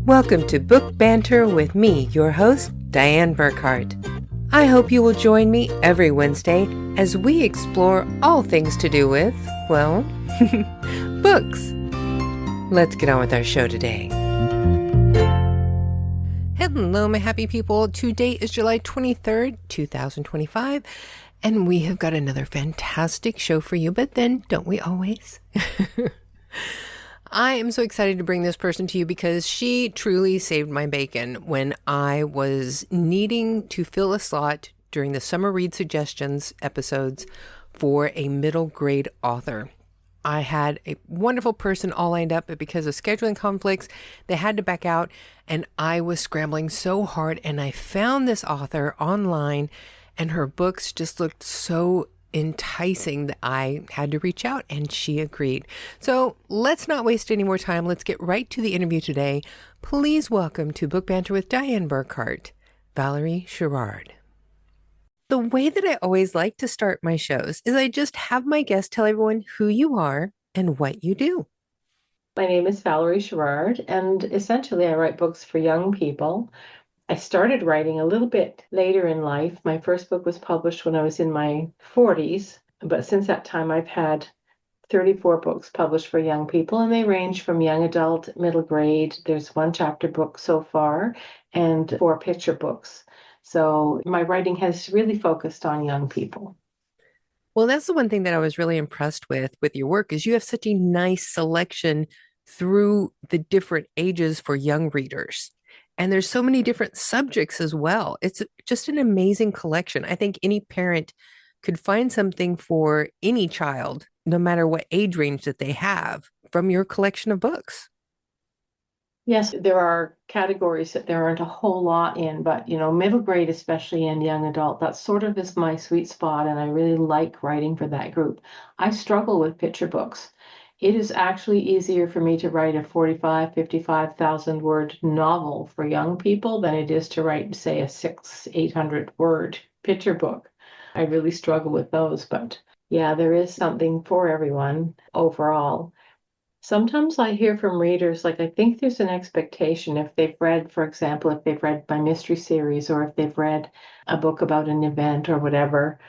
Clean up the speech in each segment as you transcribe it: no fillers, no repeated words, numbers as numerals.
Welcome to Book Banter with me, your host, Dianne Burckhardt. I hope you will join me every Wednesday as we explore all things to do with, well, books. Let's get on with our show today. Hello, my happy people. Today is July 23rd, 2025, and we have got another fantastic show for you, but then don't we always? I am so excited to bring this person to you because she truly saved my bacon when I was needing to fill a slot during the Summer Read Suggestions episodes for a middle grade author. I had a wonderful person all lined up, but because of scheduling conflicts, they had to back out, and I was scrambling so hard, and I found this author online, and her books just looked so enticing that I had to reach out, and she agreed. So let's not waste any more time. Let's get right to the interview today. Please welcome to Book Banter with Dianne Burckhardt, Valerie Sherrard. The way that I always like to start my shows is I just have my guests tell everyone who you are and what you do. My name is Valerie Sherrard, and essentially I write books for young people. I started writing a little bit later in life. My first book was published when I was in my 40s, but since that time I've had 34 books published for young people, and they range from young adult, middle grade. There's one chapter book so far, and 4 picture books. So my writing has really focused on young people. Well, that's the one thing that I was really impressed with your work is you have such a nice selection through the different ages for young readers. And there's so many different subjects as well. It's just an amazing collection. I think any parent could find something for any child, no matter what age range that they have, from your collection of books. Yes, there are categories that there aren't a whole lot in, but middle grade, especially, and young adult, that sort of is my sweet spot, and I really like writing for that group. I struggle with picture books. It is actually easier for me to write a 45, 55,000 word novel for young people than it is to write, say, a 800 word picture book. I really struggle with those, but yeah, there is something for everyone overall. Sometimes I hear from readers, like, I think there's an expectation if they've read, for example, if they've read my mystery series or if they've read a book about an event or whatever,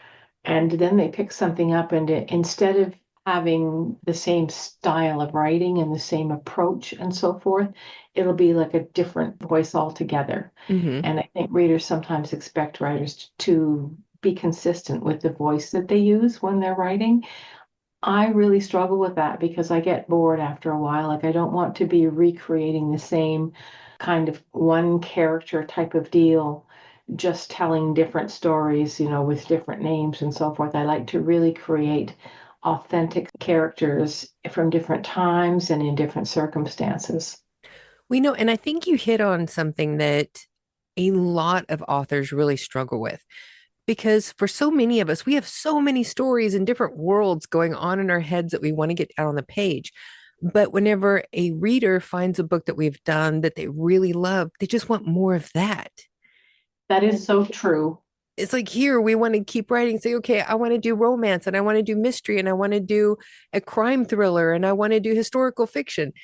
and then they pick something up, and instead of having the same style of writing and the same approach and so forth, it'll be like a different voice altogether. Mm-hmm. And I think readers sometimes expect writers to be consistent with the voice that they use when they're writing. I really struggle with that because I get bored after a while. Like, I don't want to be recreating the same kind of one character type of deal, just telling different stories, with different names and so forth. I like to really create authentic characters from different times and in different circumstances. We know, and I think you hit on something that a lot of authors really struggle with. Because for so many of us, we have so many stories and different worlds going on in our heads that we want to get out on the page. But whenever a reader finds a book that we've done that they really love, they just want more of that. That is so true. It's like here, we want to keep writing, say, okay, I want to do romance and I want to do mystery and I want to do a crime thriller and I want to do historical fiction.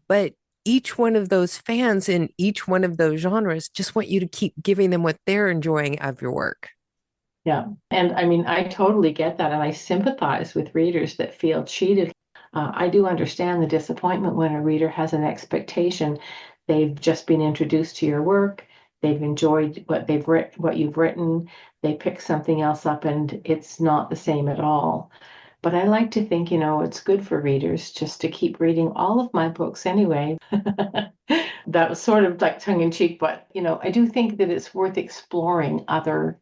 But each one of those fans in each one of those genres just want you to keep giving them what they're enjoying of your work. Yeah. And I mean, I totally get that. And I sympathize with readers that feel cheated. I do understand the disappointment when a reader has an expectation. They've just been introduced to your work. They've enjoyed what you've written. They pick something else up and it's not the same at all. But I like to think, it's good for readers just to keep reading all of my books anyway. That was sort of like tongue in cheek, but, I do think that it's worth exploring other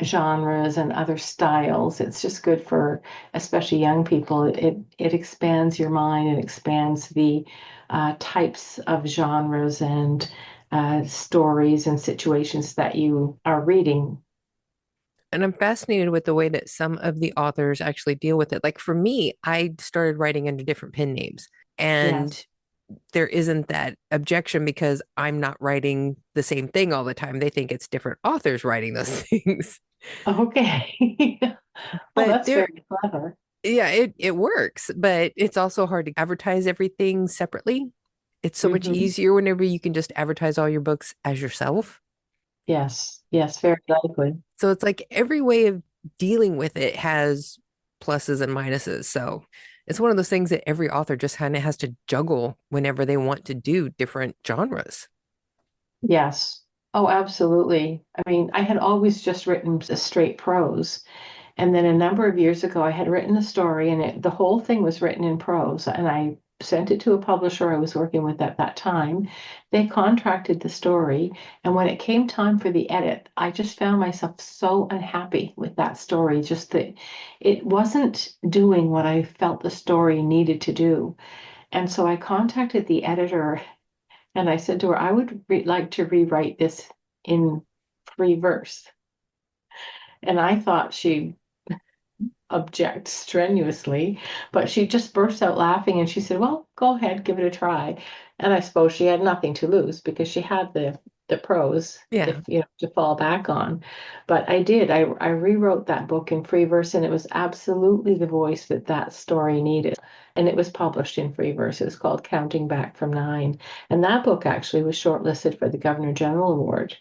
genres and other styles. It's just good for especially young people. It expands your mind and expands the types of genres and stories and situations that you are reading. And I'm fascinated with the way that some of the authors actually deal with it. Like for me, I started writing under different pen names, and Yes. there isn't that objection because I'm not writing the same thing all the time. They think it's different authors writing those things. Okay. Well, But that's there, very clever. yeah, it works, but it's also hard to advertise everything separately. It's so much Hmm. easier whenever you can just advertise all your books as yourself. Yes, yes, very likely. So it's like every way of dealing with it has pluses and minuses. So it's one of those things that every author just kind of has to juggle whenever they want to do different genres. Yes. Oh, absolutely. I mean, I had always just written a straight prose. And then a number of years ago, I had written a story, and the whole thing was written in prose. And I sent it to a publisher I was working with at that time. They contracted the story. And when it came time for the edit, I just found myself so unhappy with that story, just that it wasn't doing what I felt the story needed to do. And so I contacted the editor and I said to her, I would like to rewrite this in free verse. And I thought she object strenuously, but she just burst out laughing and she said, "Well, go ahead, give it a try." And I suppose she had nothing to lose because she had the pros Yeah. if to fall back on. But I did. I rewrote that book in free verse, and it was absolutely the voice that that story needed. And it was published in free verse. It was called Counting Back from Nine. And that book actually was shortlisted for the Governor General Award,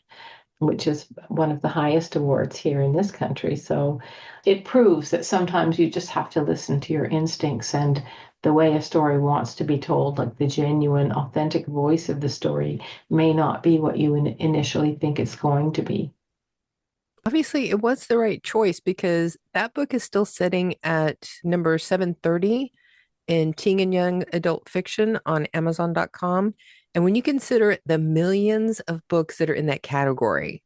which is one of the highest awards here in this country. So it proves that sometimes you just have to listen to your instincts and the way a story wants to be told, like the genuine, authentic voice of the story, may not be what you initially think it's going to be. Obviously, it was the right choice because that book is still sitting at number 730 in teen and young adult fiction on Amazon.com. And when you consider the millions of books that are in that category,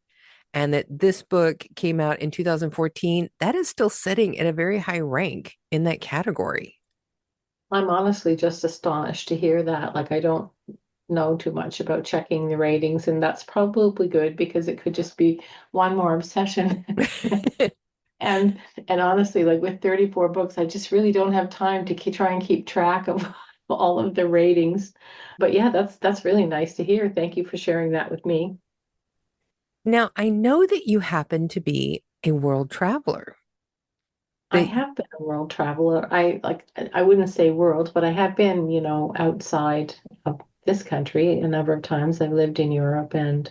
and that this book came out in 2014, that is still sitting at a very high rank in that category. I'm honestly just astonished to hear that. Like, I don't know too much about checking the ratings, and that's probably good because it could just be one more obsession. And honestly, like with 34 books, I just really don't have time to try and keep track of all of the ratings. But yeah, that's really nice to hear. Thank you for sharing that with me. Now, I know that you happen to be a world traveler. I That have been a world traveler. I wouldn't say world, but I have been, outside of this country a number of times. I've lived in Europe and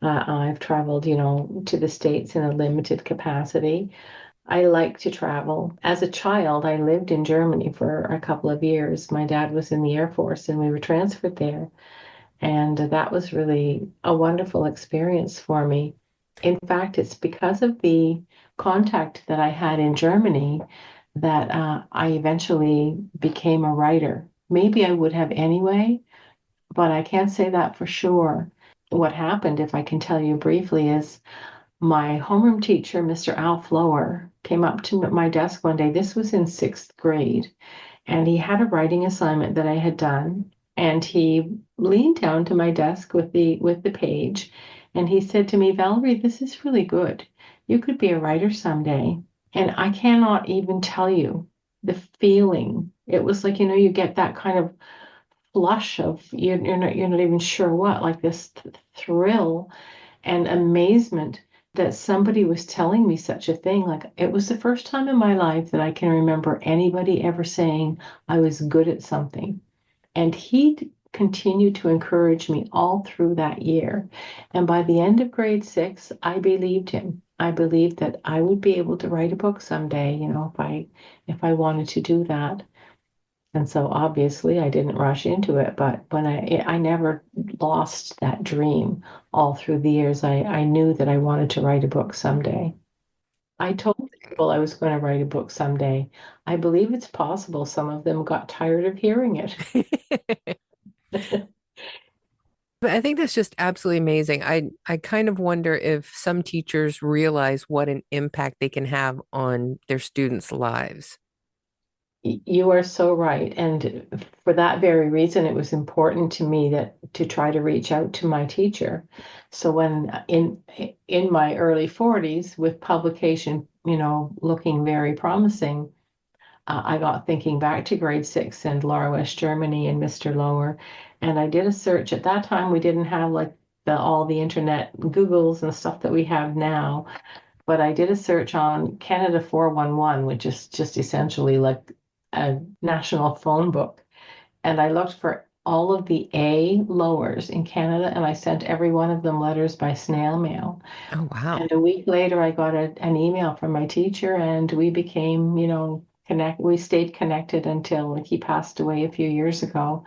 I've traveled, to the States in a limited capacity. I like to travel. As a child, I lived in Germany for a couple of years. My dad was in the Air Force and we were transferred there. And that was really a wonderful experience for me. In fact, it's because of the contact that I had in Germany that I eventually became a writer. Maybe I would have anyway, but I can't say that for sure. What happened, if I can tell you briefly, is my homeroom teacher, Mr. Alf Lower, came up to my desk one day. This was in sixth grade, and he had a writing assignment that I had done. And he leaned down to my desk with the page, and he said to me, "Valerie, this is really good. You could be a writer someday." And I cannot even tell you the feeling. It was like, you get that kind of flush of you're not even sure what, like this thrill and amazement that somebody was telling me such a thing. Like, it was the first time in my life that I can remember anybody ever saying I was good at something. And he continued to encourage me all through that year. And by the end of grade six, I believed him. I believed that I would be able to write a book someday, if I wanted to do that. And so obviously I didn't rush into it, but when I never lost that dream all through the years. I knew that I wanted to write a book someday. I told people I was going to write a book someday. I believe it's possible some of them got tired of hearing it. But I think that's just absolutely amazing. I kind of wonder if some teachers realize what an impact they can have on their students' lives. You are so right. And for that very reason, it was important to me that to try to reach out to my teacher. So when in my early 40s, with publication, looking very promising, I got thinking back to grade six and Laura West Germany and Mr. Lower. And I did a search. At that time, we didn't have like all the internet Googles and stuff that we have now. But I did a search on Canada 411, which is just essentially like a national phone book. And I looked for all of the A lowers in Canada, and I sent every one of them letters by snail mail. Oh, wow. And a week later, I got an email from my teacher, and we became, we stayed connected until he passed away a few years ago.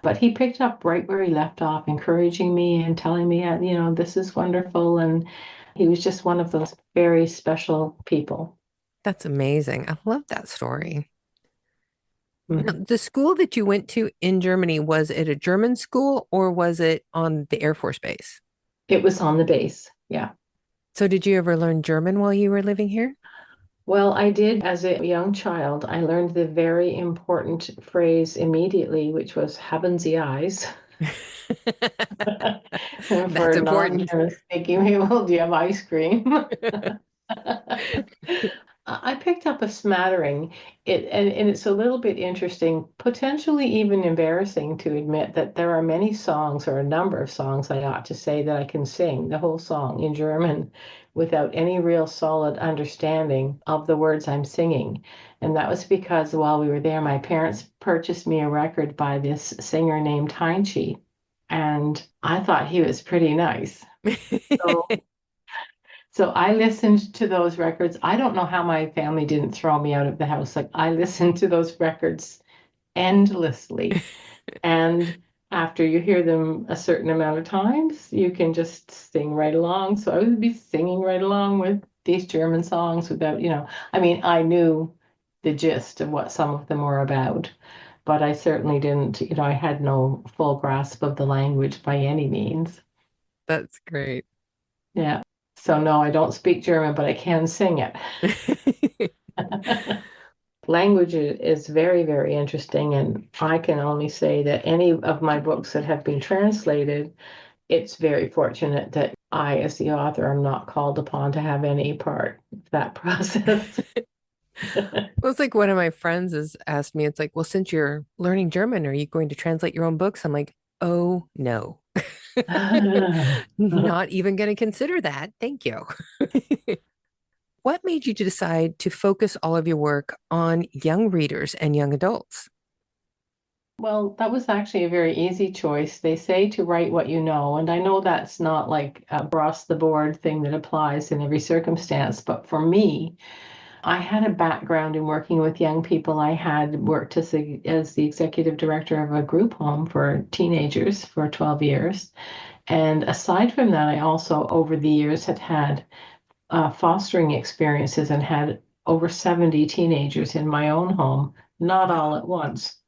But he picked up right where he left off, encouraging me and telling me, this is wonderful. And he was just one of those very special people. That's amazing. I love that story. Now, Mhm. the school that you went to in Germany, was it a German school or was it on the Air Force Base? It was on the base. Yeah. So, did you ever learn German while you were living here? Well, I did as a young child. I learned the very important phrase immediately, which was haben Sie Eis? That's For important. non-German speaking people, do you have ice cream? I picked up a smattering. And it's a little bit interesting, potentially even embarrassing to admit that there are many songs, or a number of songs, I ought to say, that I can sing the whole song in German without any real solid understanding of the words I'm singing. And that was because while we were there, my parents purchased me a record by this singer named Heinche, and I thought he was pretty nice. So so I listened to those records. I don't know how my family didn't throw me out of the house. Like, I listened to those records endlessly. And after you hear them a certain amount of times, you can just sing right along. So I would be singing right along with these German songs without, I mean, I knew the gist of what some of them were about, but I certainly didn't, I had no full grasp of the language by any means. That's great. Yeah. So no, I don't speak German, but I can sing it. Language is very, very interesting, and I can only say that any of my books that have been translated, it's very fortunate that I, as the author, am not called upon to have any part of that process. Well, it's like one of my friends has asked me, it's like, well, since you're learning German, are you going to translate your own books? I'm like, oh, no, not even going to consider that. Thank you. What made you decide to focus all of your work on young readers and young adults? Well, that was actually a very easy choice. They say to write what you know, and I know that's not like a across the board thing that applies in every circumstance, but for me, I had a background in working with young people. I had worked as the executive director of a group home for teenagers for 12 years. And aside from that, I also, over the years, had fostering experiences and had over 70 teenagers in my own home, not all at once.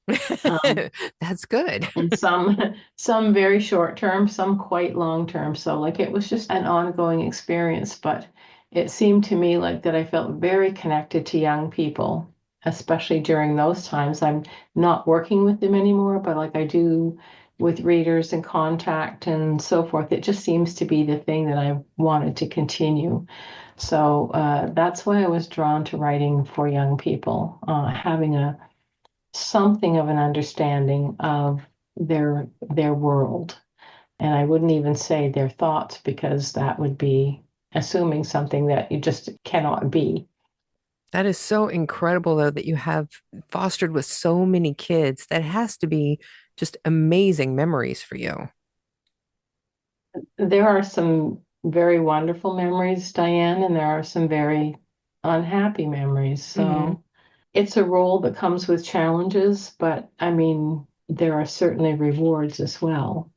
Um, That's good. and some very short term, some quite long term. So like it was just an ongoing experience, but it seemed to me like that I felt very connected to young people, especially during those times. I'm not working with them anymore, but like I do with readers and contact and so forth. It just seems to be the thing that I wanted to continue. So that's why I was drawn to writing for young people, having a something of an understanding of their world. And I wouldn't even say their thoughts because that would be assuming something that you just cannot be. That is so incredible, though, that you have fostered with so many kids. That has to be just amazing memories for you. There are some very wonderful memories, Diane, and there are some very unhappy memories. Hmm. So it's a role that comes with challenges, but I mean, there are certainly rewards as well.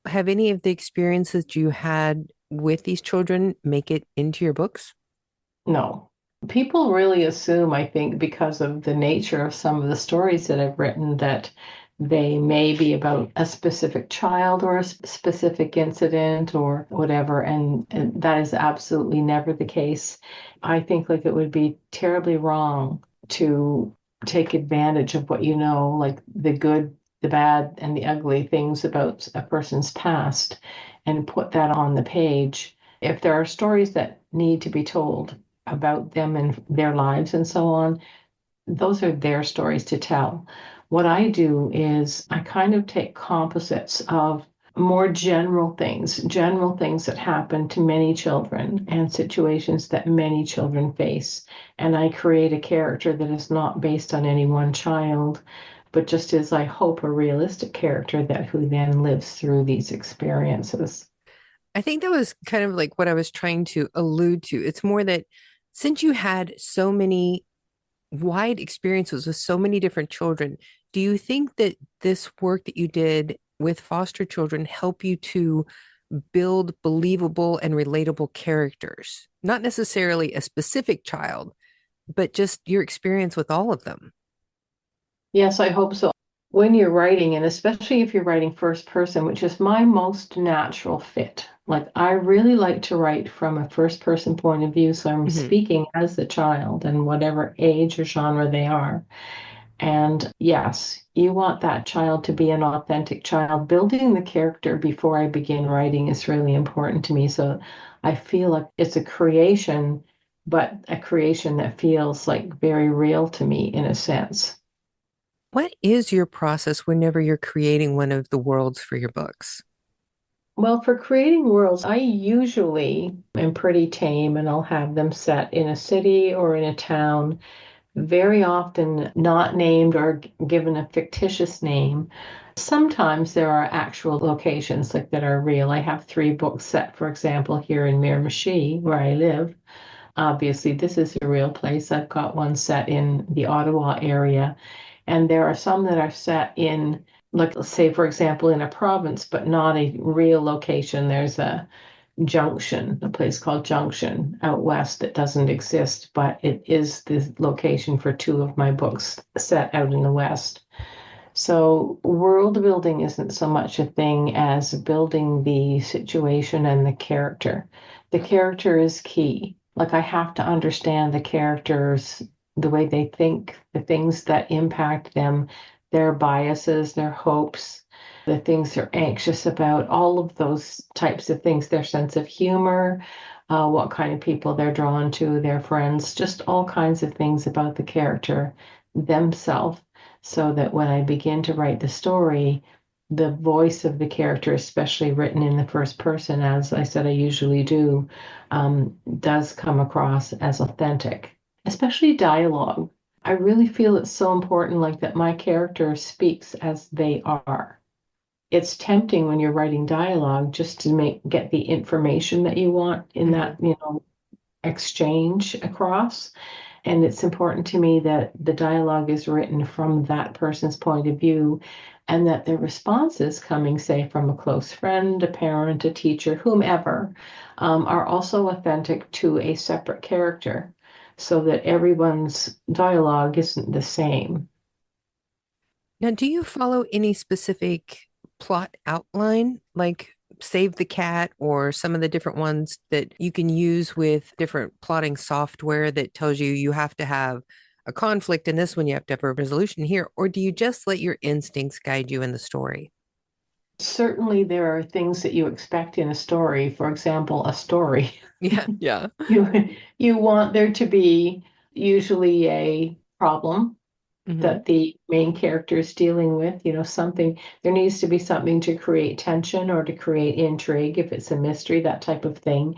Have any of the experiences you had with these children make it into your books? No. People really assume, I think, because of the nature of some of the stories that I've written, that they may be about a specific child or a specific incident or whatever. And that is absolutely never the case. I think like it would be terribly wrong to take advantage of what you know, like the good, the bad, and the ugly things about a person's past and put that on the page. If there are stories that need to be told, about them and their lives and so on, those are their stories to tell. What I do is I kind of take composites of more general things that happen to many children and situations that many children face. And I create a character that is not based on any one child, but just as I hope a realistic character that who then lives through these experiences. I think that was kind of like what I was trying to allude to. It's more that since you had so many wide experiences with so many different children, do you think that this work that you did with foster children help you to build believable and relatable characters? Not necessarily a specific child, but just your experience with all of them. Yes, I hope so. When you're writing, and especially if you're writing first person, which is my most natural fit, like I really like to write from a first person point of view. So I'm Mhm. speaking as the child and whatever age or genre they are. And yes, you want that child to be an authentic child. Building the character before I begin writing is really important to me. So I feel like it's a creation, but a creation that feels like very real to me in a sense. What is your process whenever you're creating one of the worlds for your books? Well, for creating worlds, I usually am pretty tame and I'll have them set in a city or in a town, very often not named or given a fictitious name. Sometimes there are actual locations like that are real. I have 3 books set, for example, here in Miramichi, where I live. Obviously, this is a real place. I've got one set in the Ottawa area, and there are some that are set in, like, let's say, for example, in a province, but not a real location. There's a Junction, a place called Junction out west that doesn't exist, but it is the location for 2 of my books set out in the west. So world building isn't so much a thing as building the situation and the character. The character is key. Like I have to understand the characters, the way they think, the things that impact them, their biases, their hopes, the things they're anxious about, all of those types of things, their sense of humor, what kind of people they're drawn to, their friends, just all kinds of things about the character themselves, so that when I begin to write the story, the voice of the character, especially written in the first person, as I said I usually do, does come across as authentic, especially dialogue. I really feel it's so important, like that my character speaks as they are. It's tempting when you're writing dialogue just to get the information that you want in Mhm. that, exchange across. And it's important to me that the dialogue is written from that person's point of view and that the responses coming, say, from a close friend, a parent, a teacher, whomever, are also authentic to a separate character so that everyone's dialogue isn't the same. Now, do you follow any specific plot outline, like Save the Cat or some of the different ones that you can use with different plotting software that tells you you have to have a conflict in this one, you have to have a resolution here? Or do you just let your instincts guide you in the story? Certainly, there are things that you expect in a story. For example, a story. Yeah, yeah. You want there to be usually a problem Hmm. that the main character is dealing with, something, there needs to be something to create tension or to create intrigue if it's a mystery, that type of thing.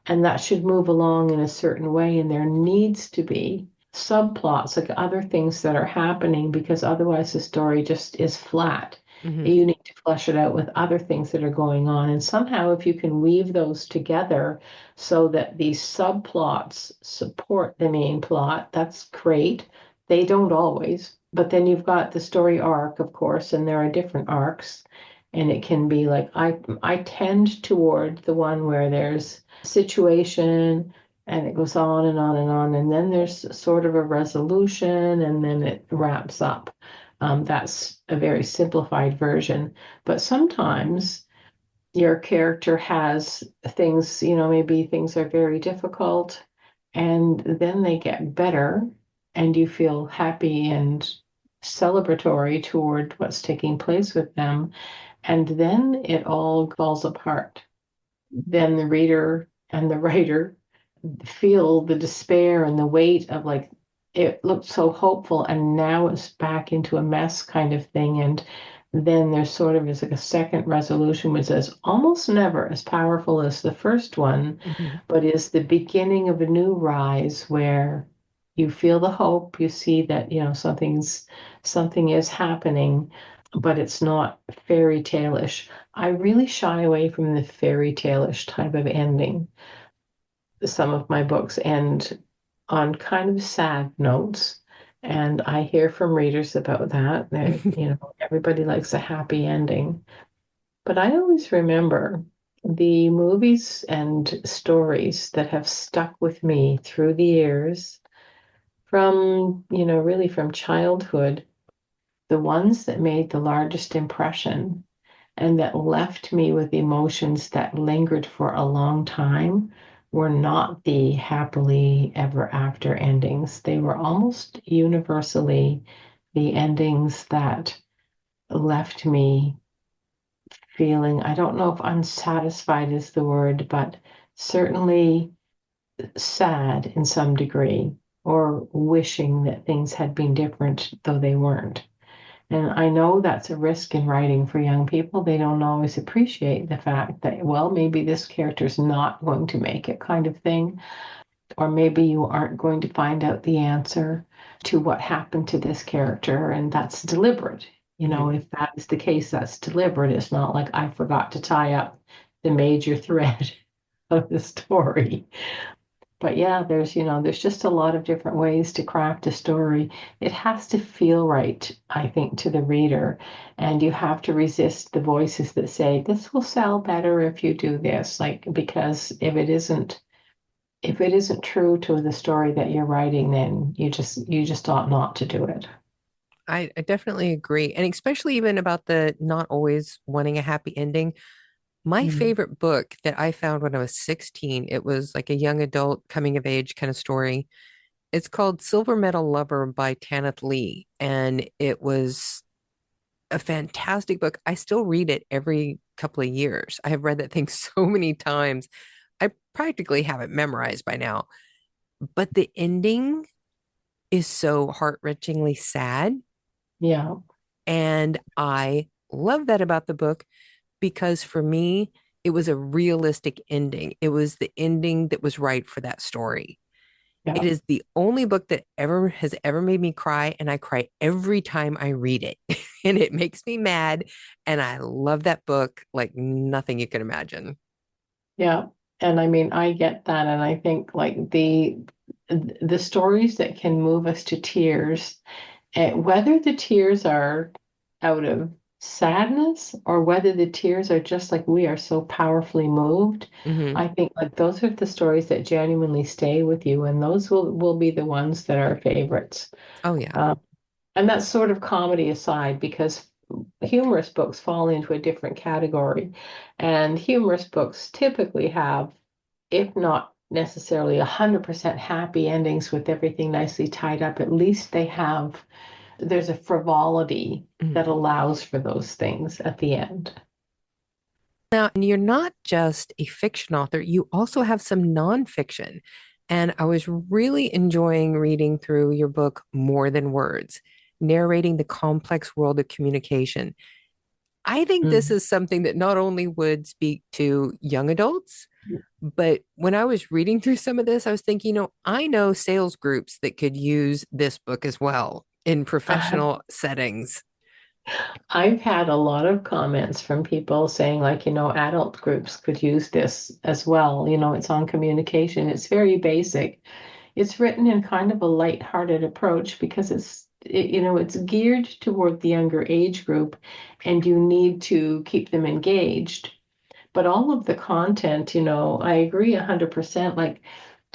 And that should move along in a certain way. And there needs to be subplots, like other things that are happening, because otherwise the story just is flat. Hmm. You need to flesh it out with other things that are going on. And somehow, if you can weave those together so that these subplots support the main plot, that's great. They don't always, but then you've got the story arc, of course, and there are different arcs. And it can be like I tend toward the one where there's situation and it goes on and on and on, and then there's sort of a resolution and then it wraps up. That's a very simplified version, but sometimes your character has things, maybe things are very difficult and then they get better and you feel happy and celebratory toward what's taking place with them, and then it all falls apart. Then the reader and the writer feel the despair and the weight of, like, it looked so hopeful and now it's back into a mess kind of thing. And then there's sort of is like a second resolution, which is almost never as powerful as the first one, Hmm. but is the beginning of a new rise where you feel the hope, you see that, something is happening, but it's not fairy tale-ish. I really shy away from the fairy tale-ish type of ending. Some of my books end on kind of sad notes. And I hear from readers about that. Everybody likes a happy ending. But I always remember the movies and stories that have stuck with me through the years from, really from childhood, the ones that made the largest impression and that left me with emotions that lingered for a long time were not the happily ever after endings. They were almost universally the endings that left me feeling, I don't know if unsatisfied is the word, but certainly sad in some degree, or wishing that things had been different, though they weren't. And I know that's a risk in writing for young people. They don't always appreciate the fact that, well, maybe this character's not going to make it, kind of thing. Or maybe you aren't going to find out the answer to what happened to this character, and that's deliberate. If that is the case, that's deliberate. It's not like I forgot to tie up the major thread of the story. But yeah, there's just a lot of different ways to craft a story. It has to feel right, I think, to the reader. And you have to resist the voices that say, this will sell better if you do this. Because if it isn't true to the story that you're writing, then you just ought not to do it. I definitely agree. And especially even about the not always wanting a happy ending. My Mm. favorite book that I found when I was 16, it was like a young adult coming of age kind of story. It's called Silver Medal Lover by Tanith Lee. And it was a fantastic book. I still read it every couple of years. I have read that thing so many times. I practically have it memorized by now. But the ending is so heart-wrenchingly sad. Yeah. And I love that about the book because for me, it was a realistic ending. It was the ending that was right for that story. It Yeah. is the only book that ever has ever made me cry, and I cry every time I read it. And it makes me mad. And I love that book like nothing you can imagine. Yeah. And I mean, I get that. And I think like the stories that can move us to tears, whether the tears are out of sadness or whether the tears are just like we are so powerfully moved, Hmm. I think like those are the stories that genuinely stay with you, and those will be the ones that are favorites. Oh, yeah. Uh, and that's sort of comedy aside, because humorous books fall into a different category, and humorous books typically have, if not necessarily 100% happy endings with everything nicely tied up, at least there's a frivolity that Mhm. allows for those things at the end. Now, and you're not just a fiction author, you also have some nonfiction. And I was really enjoying reading through your book, More Than Words, narrating the complex world of communication. I think this Mm. is something that not only would speak to young adults, but when I was reading through some of this, I was thinking, I know sales groups that could use this book as well in professional settings. I've had a lot of comments from people saying, like, adult groups could use this as well. It's on communication. It's very basic. It's written in kind of a light-hearted approach because it's geared toward the younger age group, and you need to keep them engaged. But all of the content, I agree 100%. Like,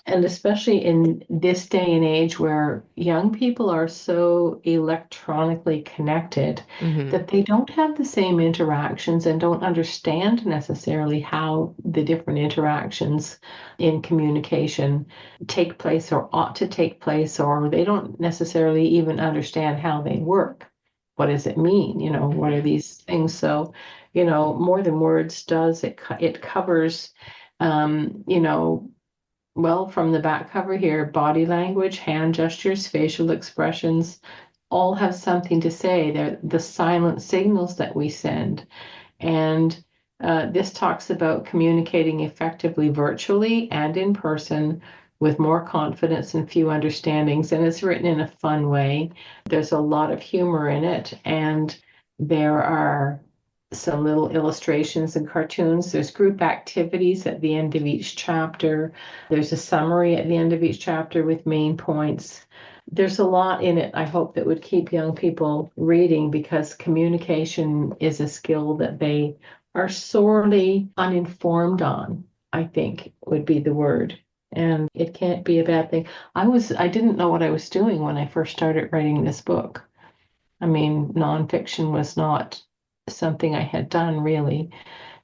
and especially in this day and age where young people are so electronically connected Hmm. that they don't have the same interactions and don't understand necessarily how the different interactions in communication take place or ought to take place, or they don't necessarily even understand how they work. What does it mean? What are Hmm. these things? So, More Than Words does it covers well, from the back cover here, body language, hand gestures, facial expressions all have something to say. They're the silent signals that we send. And this talks about communicating effectively virtually and in person, with more confidence and few understandings. And it's written in a fun way. There's a lot of humor in it, and there are some little illustrations and cartoons. There's group activities at the end of each chapter. There's a summary at the end of each chapter with main points. There's a lot in it, I hope, that would keep young people reading, because communication is a skill that they are sorely uninformed on, I think would be the word. And it can't be a bad thing. I didn't know what I was doing when I first started writing this book. I mean, nonfiction was not something I had done really.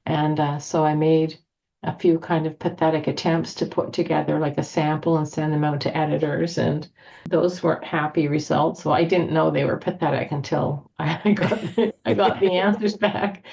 And so I made a few kind of pathetic attempts to put together like a sample and send them out to editors, and those weren't happy results. So I didn't know they were pathetic until I got the answers back.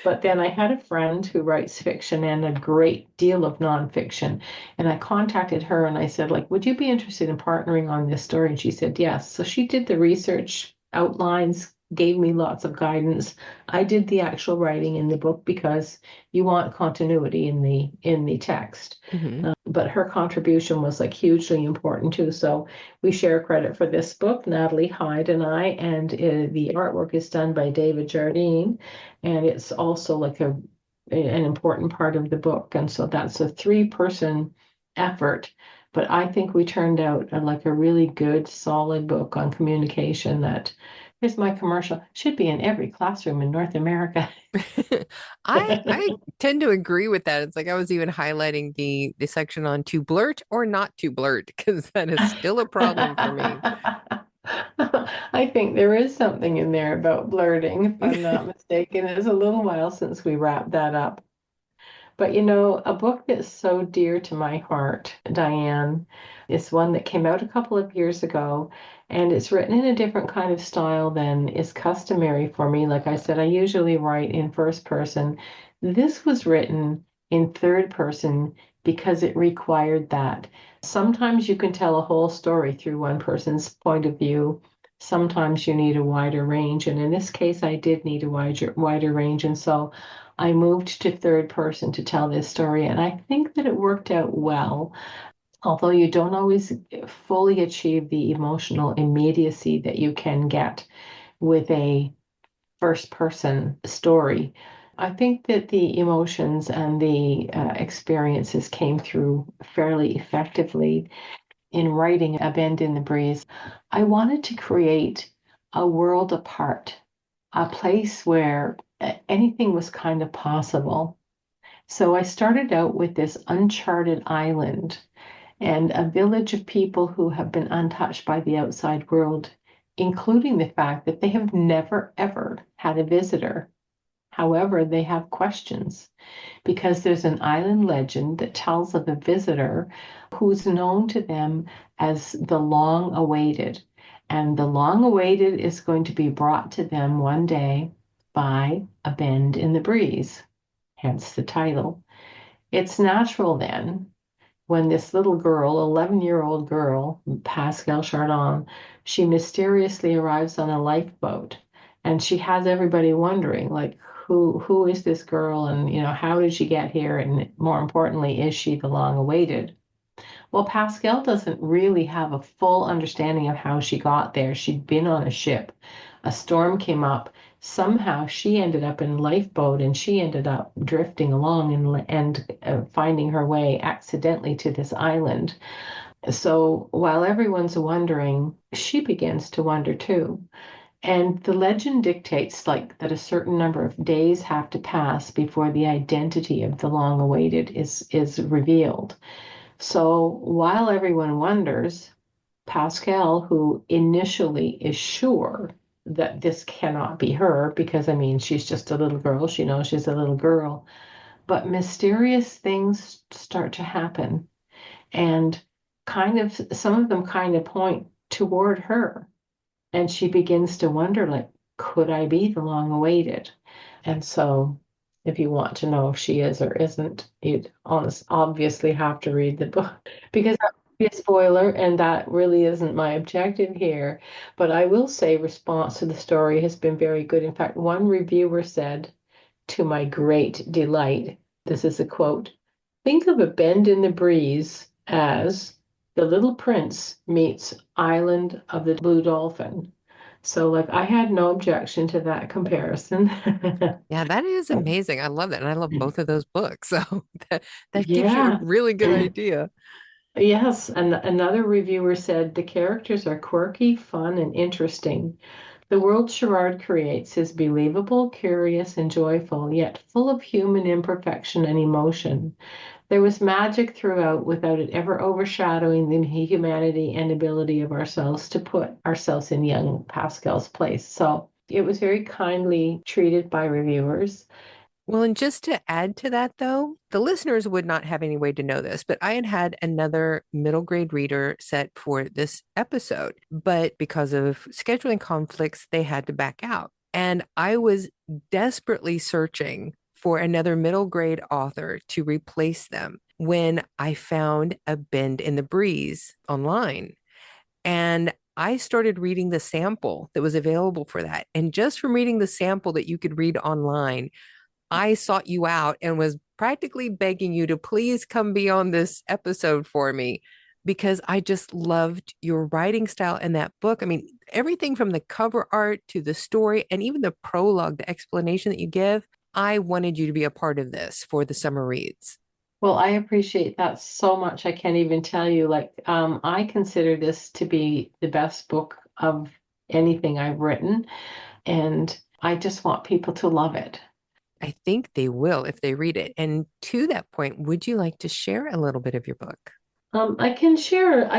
But then I had a friend who writes fiction and a great deal of nonfiction. And I contacted her and I said, like, would you be interested in partnering on this story? And she said, yes. So she did the research outlines, gave me lots of guidance. I did the actual writing in the book because you want continuity in the text. Mm-hmm. But her contribution was like hugely important too. So we share credit for this book, Natalie Hyde and I, and the artwork is done by David Jardine, and it's also like an important part of the book. And so that's a 3-person effort. But I think we turned out like a really good, solid book on communication that, here's my commercial, should be in every classroom in North America. I tend to agree with that. It's like I was even highlighting the section on to blurt or not to blurt, because that is still a problem for me. I think there is something in there about blurting, if I'm not mistaken. It's a little while since we wrapped that up. But a book that's so dear to my heart, Dianne, is one that came out a couple of years ago, and it's written in a different kind of style than is customary for me. Like I said, I usually write in first person. This was written in third person because it required that. Sometimes you can tell a whole story through one person's point of view. Sometimes you need a wider range. And in this case, I did need a wider range. And so I moved to third person to tell this story, and I think that it worked out well, although you don't always fully achieve the emotional immediacy that you can get with a first person story. I think that the emotions and the experiences came through fairly effectively in writing A Bend in the Breeze. I wanted to create a world apart, a place where anything was kind of possible. So I started out with this uncharted island and a village of people who have been untouched by the outside world, including the fact that they have never, ever had a visitor. However, they have questions because there's an island legend that tells of a visitor who's known to them as the long awaited. And the long awaited is going to be brought to them one day by a bend in the breeze, hence the title. It's natural then, when this little girl, 11-year-old girl, Pascal Chardon, she mysteriously arrives on a lifeboat, and she has everybody wondering, like, who is this girl, and how did she get here, and more importantly, is she the long awaited? Well, Pascal doesn't really have a full understanding of how she got there. She'd been on a ship. A storm came up. Somehow she ended up in a lifeboat, and she ended up drifting along and finding her way accidentally to this island. So while everyone's wondering, she begins to wonder too. And the legend dictates like that a certain number of days have to pass before the identity of the long awaited is revealed. So while everyone wonders, Pascal, who initially is sure that this cannot be her, because she's just a little girl, she knows she's a little girl, but mysterious things start to happen, and some of them kind of point toward her, and she begins to wonder, like, could I be the long awaited? And so if you want to know if she is or isn't, you'd obviously have to read the book, because that would be a spoiler, and that really isn't my objective here. But I will say response to the story has been very good. In fact, one reviewer said, to my great delight, this is a quote, "Think of A Bend in the Breeze as The Little Prince meets Island of the Blue Dolphin. So, like, I had no objection to that comparison. Yeah, that is amazing. I love that. And I love both of those books. So that gives you a Yeah. really good idea. Yes, and another reviewer said the characters are quirky, fun, and interesting. The world Sherrard creates is believable, curious, and joyful, yet full of human imperfection and emotion. There was magic throughout without it ever overshadowing the humanity and ability of ourselves to put ourselves in young Pascal's place. So it was very kindly treated by reviewers. Well, and just to add to that, though, the listeners would not have any way to know this, but I had had another middle grade reader set for this episode, but because of scheduling conflicts, they had to back out. And I was desperately searching for another middle grade author to replace them when I found A Bend in the Breeze online. And I started reading the sample that was available for that. And just from reading the sample that you could read online, I sought you out and was practically begging you to please come be on this episode for me because I just loved your writing style in that book. I mean, everything from the cover art to the story and even the prologue, the explanation that you give. I wanted you to be a part of this for the summer reads. Well, I appreciate that so much. I can't even tell you. Like, I consider this to be the best book of anything I've written, and I just want people to love it. I think they will if they read it. And to that point, would you like to share a little bit of your book? I can share.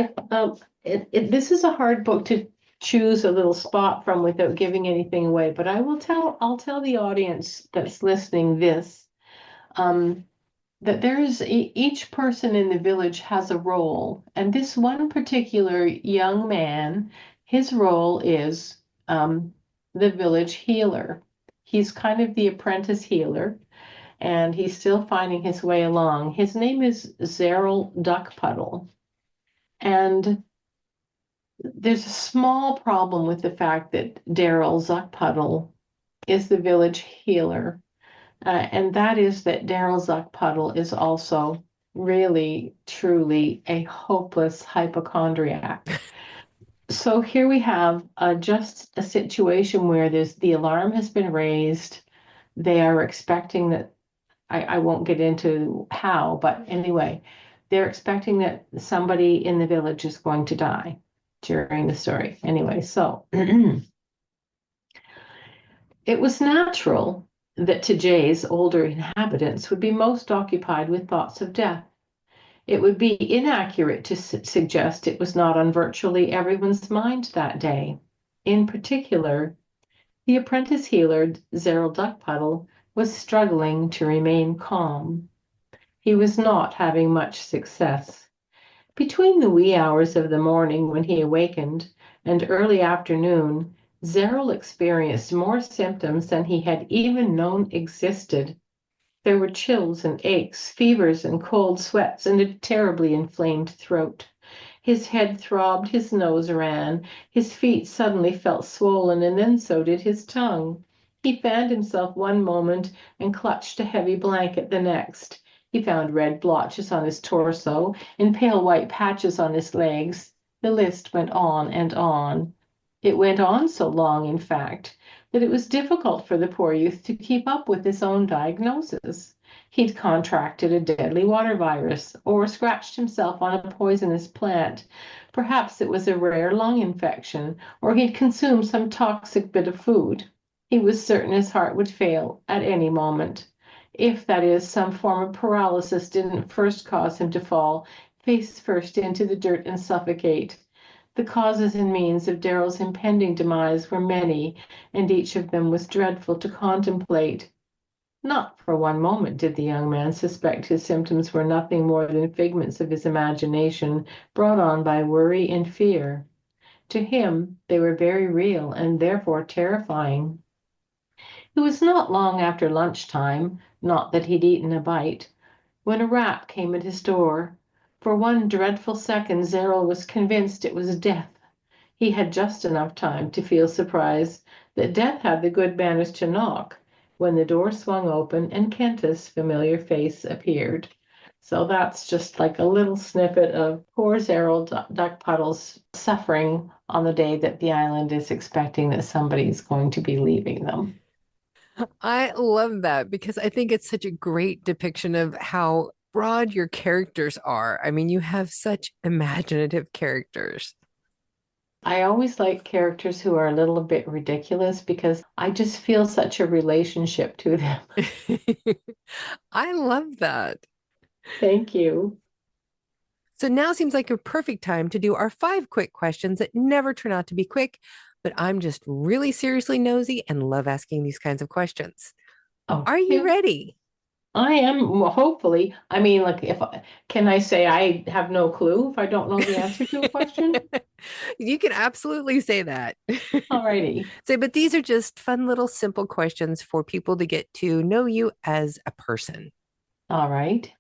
This is a hard book to choose a little spot from without giving anything away, but I'll tell the audience that's listening this. Um, that each person in the village has a role, and this one particular young man, his role is the village healer. He's kind of the apprentice healer, and he's still finding his way along. His name is Zeril Duckpuddle, and there's a small problem with the fact that Daryl Zuckpuddle is the village healer. And that is that Daryl Zuckpuddle is also really, truly a hopeless hypochondriac. So here we have just a situation where the alarm has been raised. They are expecting that, I won't get into how, but anyway, they're expecting that somebody in the village is going to die during the story. Anyway, so it was natural that to Jay's older inhabitants would be most occupied with thoughts of death. It would be inaccurate to suggest it was not on virtually everyone's mind that day. In particular, the apprentice healer, Zeril Duckpuddle, was struggling to remain calm. He was not having much success. Between the wee hours of the morning when he awakened and early afternoon, Zeril experienced more symptoms than he had even known existed. There were chills and aches, fevers and cold sweats, and a terribly inflamed throat. His head throbbed, his nose ran, his feet suddenly felt swollen, and then so did his tongue. He fanned himself one moment and clutched a heavy blanket the next. He found red blotches on his torso and pale white patches on his legs. The list went on and on. It went on so long, in fact, that it was difficult for the poor youth to keep up with his own diagnosis. He'd contracted a deadly water virus or scratched himself on a poisonous plant. Perhaps it was a rare lung infection, or he'd consumed some toxic bit of food. He was certain his heart would fail at any moment. If, that is, some form of paralysis didn't first cause him to fall face first into the dirt and suffocate. The causes and means of Daryl's impending demise were many, and each of them was dreadful to contemplate. Not for one moment did the young man suspect his symptoms were nothing more than figments of his imagination brought on by worry and fear. To him, they were very real and therefore terrifying. It was not long after lunchtime, not that he'd eaten a bite, when a rap came at his door. For one dreadful second, Zeril was convinced it was Death. He had just enough time to feel surprise that Death had the good manners to knock when the door swung open and Kenta's familiar face appeared. So that's just like a little snippet of poor Zerald Duck Puddle's suffering on the day that the island is expecting that somebody's going to be leaving them. I love that because I think it's such a great depiction of how broad your characters are. I mean, you have such imaginative characters. I always like characters who are a little bit ridiculous because I just feel such a relationship to them. I love that. Thank you. So now seems like a perfect time to do our 5 quick questions that never turn out to be quick, but I'm just really seriously nosy and love asking these kinds of questions. Oh, Are you yeah. ready? I am, well, hopefully. I mean, like, can I say I have no clue if I don't know the answer to a question? You can absolutely say that. Alrighty. Say, but these are just fun little simple questions for people to get to know you as a person. All right.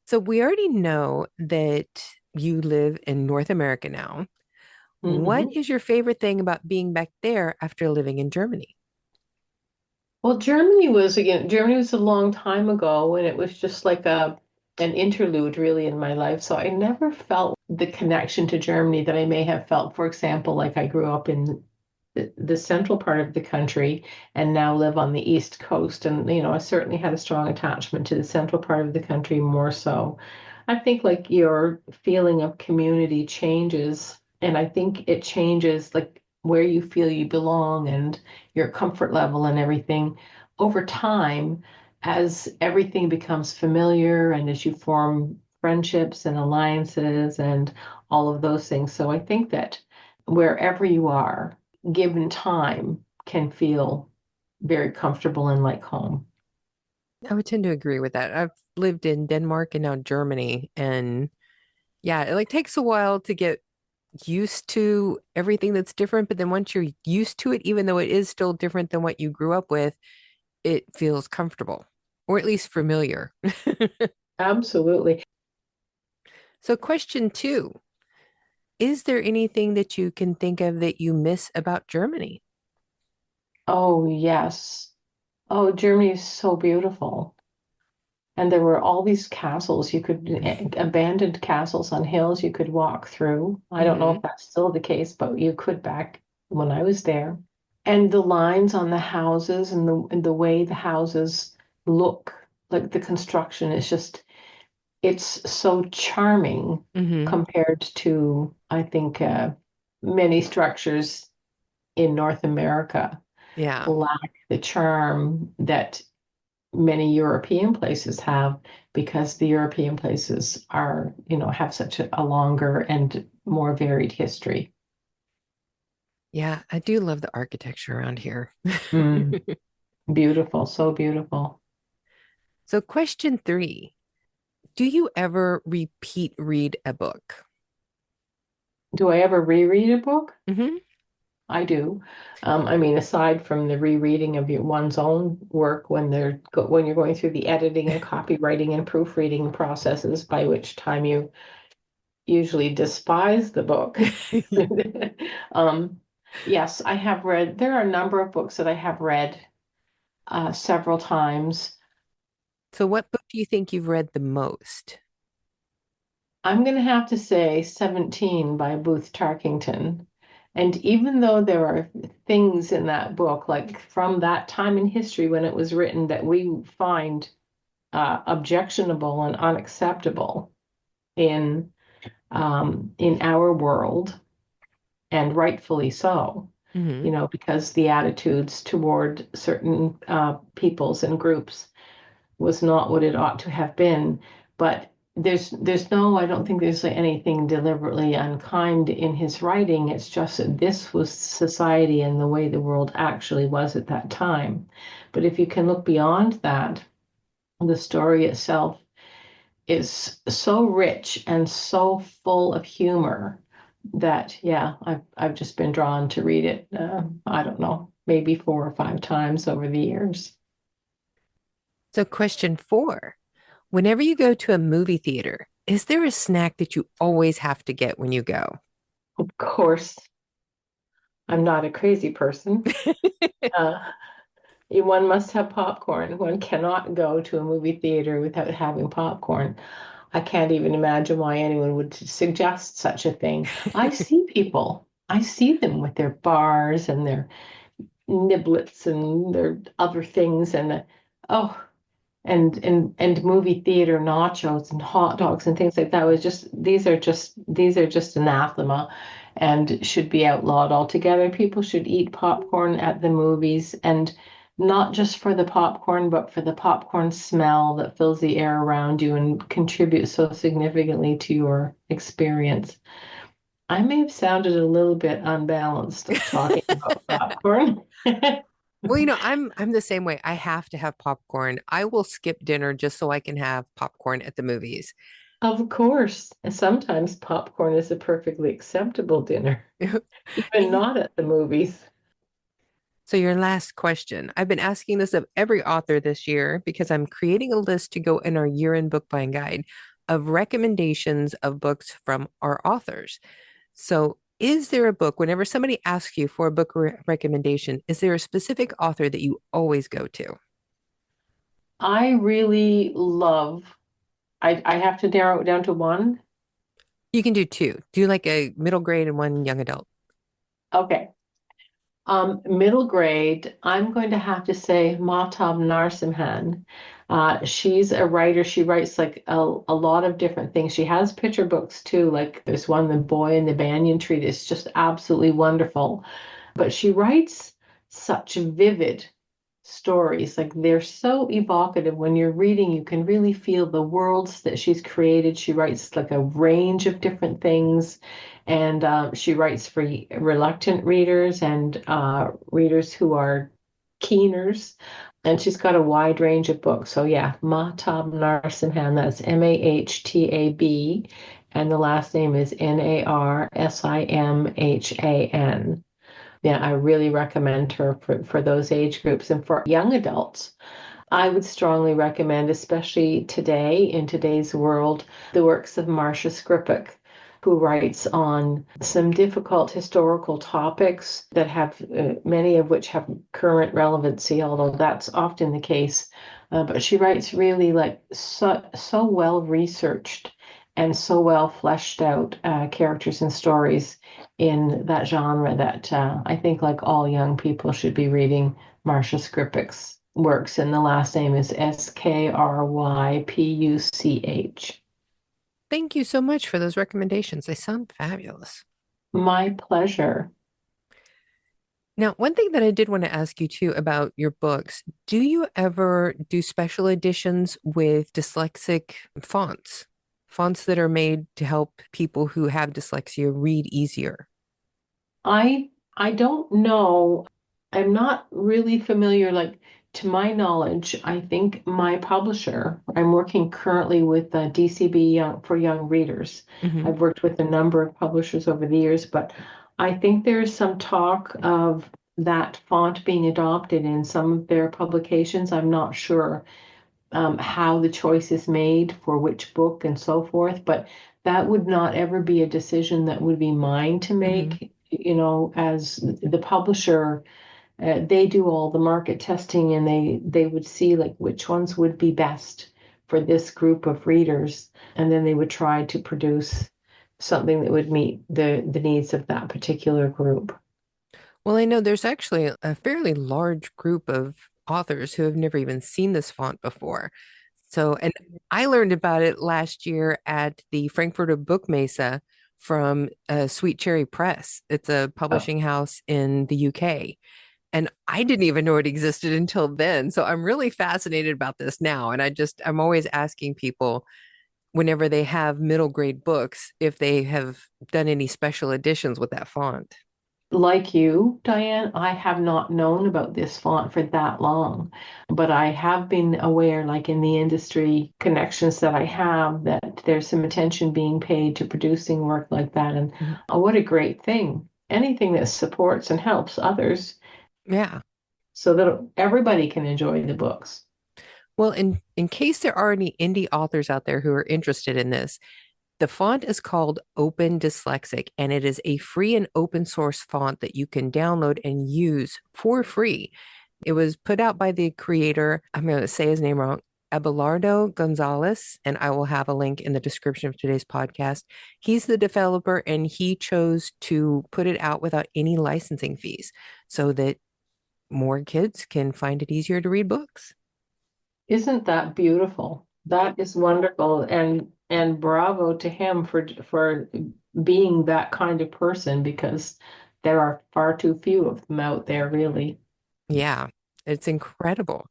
So we already know that you live in North America now. What Hmm. is your favorite thing about being back there after living in Germany? Well, Germany was a long time ago and it was just like an interlude really in my life. So I never felt the connection to Germany that I may have felt, for example, like I grew up in the central part of the country and now live on the East Coast. And, I certainly had a strong attachment to the central part of the country more so. I think like your feeling of community changes, and I think it changes like where you feel you belong and your comfort level and everything over time as everything becomes familiar and as you form friendships and alliances and all of those things. So I think that wherever you are, given time, can feel very comfortable and like home. I would tend to agree with that. I've lived in Denmark and now Germany, and yeah, it like takes a while to get used to everything that's different, but then once you're used to it, even though it is still different than what you grew up with, it feels comfortable or at least familiar. Absolutely. So, question 2, is there anything that you can think of that you miss about Germany? Oh, yes. Oh, Germany is so beautiful. And there were all these castles you could, abandoned castles on hills you could walk through. I don't know Hmm. if that's still the case, but you could back when I was there. And the lines on the houses and the way the houses look, like the construction is just, it's so charming Hmm. compared to, I think, many structures in North America Yeah. lack the charm that many European places have because the European places are, have such a longer and more varied history. Yeah, I do love the architecture around here. Mm, beautiful, so beautiful. So, question 3, do you ever repeat read a book? Do I ever reread a book? Hmm. I do. I mean, aside from the rereading of one's own work when you're going through the editing and copywriting and proofreading processes, by which time you usually despise the book. Um, yes, I have read. There are a number of books that I have read several times. So, what book do you think you've read the most? I'm going to have to say 17 by Booth Tarkington. And even though there are things in that book, like from that time in history when it was written, that we find objectionable and unacceptable in in our world, and rightfully so, Hmm. because the attitudes toward certain peoples and groups was not what it ought to have been. But there's no, I don't think there's anything deliberately unkind in his writing. It's just that this was society and the way the world actually was at that time. But if you can look beyond that, the story itself is so rich and so full of humor that, yeah, I've just been drawn to read it. I don't know, maybe 4 or 5 times over the years. So, question 4, whenever you go to a movie theater, is there a snack that you always have to get when you go? Of course, I'm not a crazy person. Uh, One must have popcorn. One cannot go to a movie theater without having popcorn. I can't even imagine why anyone would suggest such a thing. I see them with their bars and their niblets and their other things oh, and movie theater nachos and hot dogs and things like that. Was just these are just anathema and should be outlawed altogether. People should eat popcorn at the movies, and not just for the popcorn, but for the popcorn smell that fills the air around you and contributes so significantly to your experience. I may have sounded a little bit unbalanced talking about popcorn. Well, I'm the same way. I have to have popcorn. I will skip dinner just so I can have popcorn at the movies. Of course, and sometimes popcorn is a perfectly acceptable dinner, even And not at the movies. so your last question. I've been asking this of every author this year because I'm creating a list to go in our year-end book buying guide of recommendations of books from our authors. So, is there a book, whenever somebody asks you for a book recommendation, is there a specific author that you always go to? I really love, I have to narrow it down to one. You can do two. Do like a middle grade and one young adult. Okay. Middle grade, I'm going to have to say Mahtab Narsimhan. She's a writer. She writes like a lot of different things. She has picture books too. Like there's one, The Boy in the Banyan Tree, that's just absolutely wonderful. But she writes such vivid stories. Like they're so evocative. When you're reading, you can really feel the worlds that she's created. She writes like a range of different things, and she writes for reluctant readers and readers who are keeners. And she's got a wide range of books. So yeah, Mahtab Narsimhan, that's Mahtab, and the last name is Narsimhan. Yeah, I really recommend her for those age groups. And for young adults, I would strongly recommend, especially today, in today's world, the works of Marcia Skripek, who writes on some difficult historical topics that have many of which have current relevancy, although that's often the case. But she writes really like so well researched and so well fleshed out characters and stories in that genre that I think like all young people should be reading Marcia Skripek's works, and the last name is Skrypuch. Thank you so much for those recommendations. They sound fabulous. My pleasure. Now, one thing that I did want to ask you too about your books, do you ever do special editions with dyslexic fonts? Fonts that are made to help people who have dyslexia read easier? I don't know. I'm not really familiar, like to my knowledge, I think my publisher, I'm working currently with DCB for young readers. Hmm. I've worked with a number of publishers over the years, but I think there's some talk of that font being adopted in some of their publications. I'm not sure how the choice is made for which book and so forth, but that would not ever be a decision that would be mine to Hmm. make. As the publisher, they do all the market testing, and they would see like which ones would be best for this group of readers, and then they would try to produce something that would meet the needs of that particular group. Well, I know there's actually a fairly large group of authors who have never even seen this font before. So, and I learned about it last year at the Frankfurter Book Mesa from Sweet Cherry Press. It's a Oh, publishing house in the UK. And I didn't even know it existed until then. So I'm really fascinated about this now. And I'm always asking people whenever they have middle grade books if they have done any special editions with that font. like you, Diane, I have not known about this font for that long, but I have been aware, like in the industry connections that I have, that there's some attention being paid to producing work like that. And Mhm. what a great thing. Anything that supports and helps others Yeah. so that everybody can enjoy the books. Well, in case there are any indie authors out there who are interested in this, the font is called Open Dyslexic, and it is a free and open source font that you can download and use for free. It was put out by the creator, I'm going to say his name wrong, Abelardo Gonzalez, and I will have a link in the description of today's podcast. He's the developer, and he chose to put it out without any licensing fees so that more kids can find it easier to read books. Isn't that beautiful? That is wonderful, and bravo to him for being that kind of person, because there are far too few of them out there, really. Yeah, it's incredible.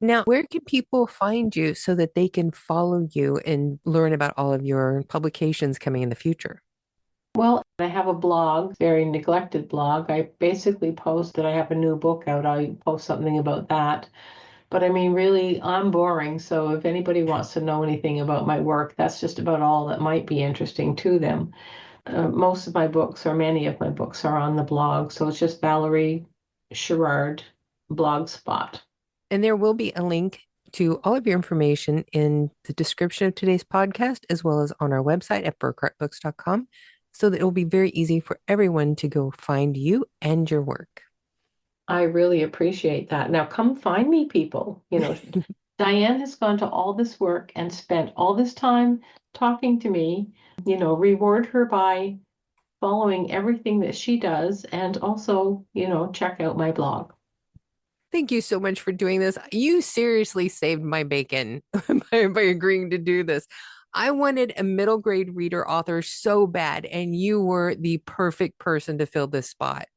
Now, where can people find you so that they can follow you and learn about all of your publications coming in the future? Well, I have a blog, very neglected blog. I basically post that I have a new book out. I post something about that. But I mean, really, I'm boring. So if anybody wants to know anything about my work, that's just about all that might be interesting to them. Most of my books, or many of my books, are on the blog. So it's just Valerie Sherrard Blogspot. And there will be a link to all of your information in the description of today's podcast, as well as on our website at burkhartbooks.com, so that it will be very easy for everyone to go find you and your work. I really appreciate that. Now come find me, people. Dianne has gone to all this work and spent all this time talking to me. Reward her by following everything that she does, and also, check out my blog. Thank you so much for doing this. You seriously saved my bacon by agreeing to do this. I wanted a middle grade reader author so bad, and you were the perfect person to fill this spot.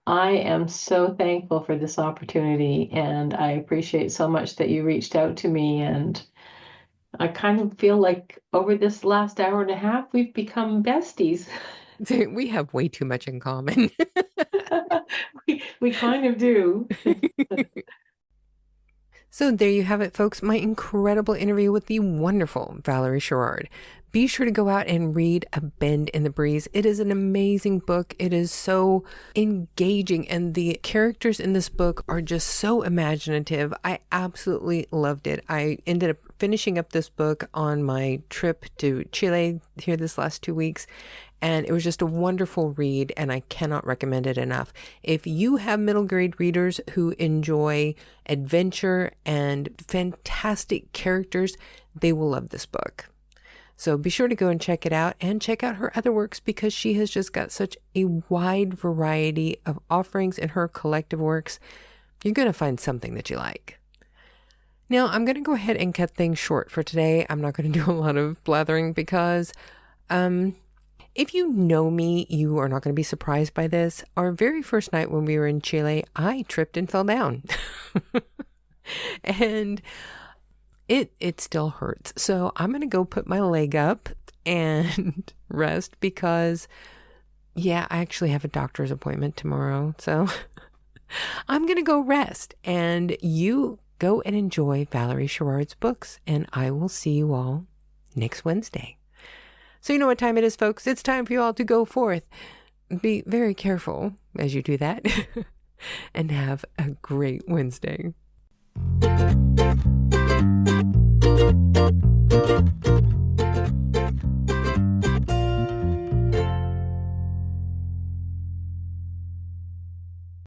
I am so thankful for this opportunity, and I appreciate so much that you reached out to me. And I kind of feel like over this last hour and a half, we've become besties. We have way too much in common. we kind of do. So there you have it, folks. My incredible interview with the wonderful Valerie Sherrard. Be sure to go out and read A Bend in the Breeze. It is an amazing book. It is so engaging, and the characters in this book are just so imaginative. I absolutely loved it. I ended up finishing up this book on my trip to Chile here this last 2 weeks, and it was just a wonderful read, and I cannot recommend it enough. If you have middle grade readers who enjoy adventure and fantastic characters, they will love this book. So be sure to go and check it out, and check out her other works, because she has just got such a wide variety of offerings in her collective works. You're going to find something that you like. Now, I'm going to go ahead and cut things short for today. I'm not going to do a lot of blathering, because if you know me, you are not going to be surprised by this. Our very first night when we were in Chile, I tripped and fell down. And it still hurts. So I'm going to go put my leg up and rest, because, I actually have a doctor's appointment tomorrow. So I'm going to go rest, and you go and enjoy Valerie Sherrard's books, and I will see you all next Wednesday. So you know what time it is, folks. It's time for you all to go forth. Be very careful as you do that and have a great Wednesday.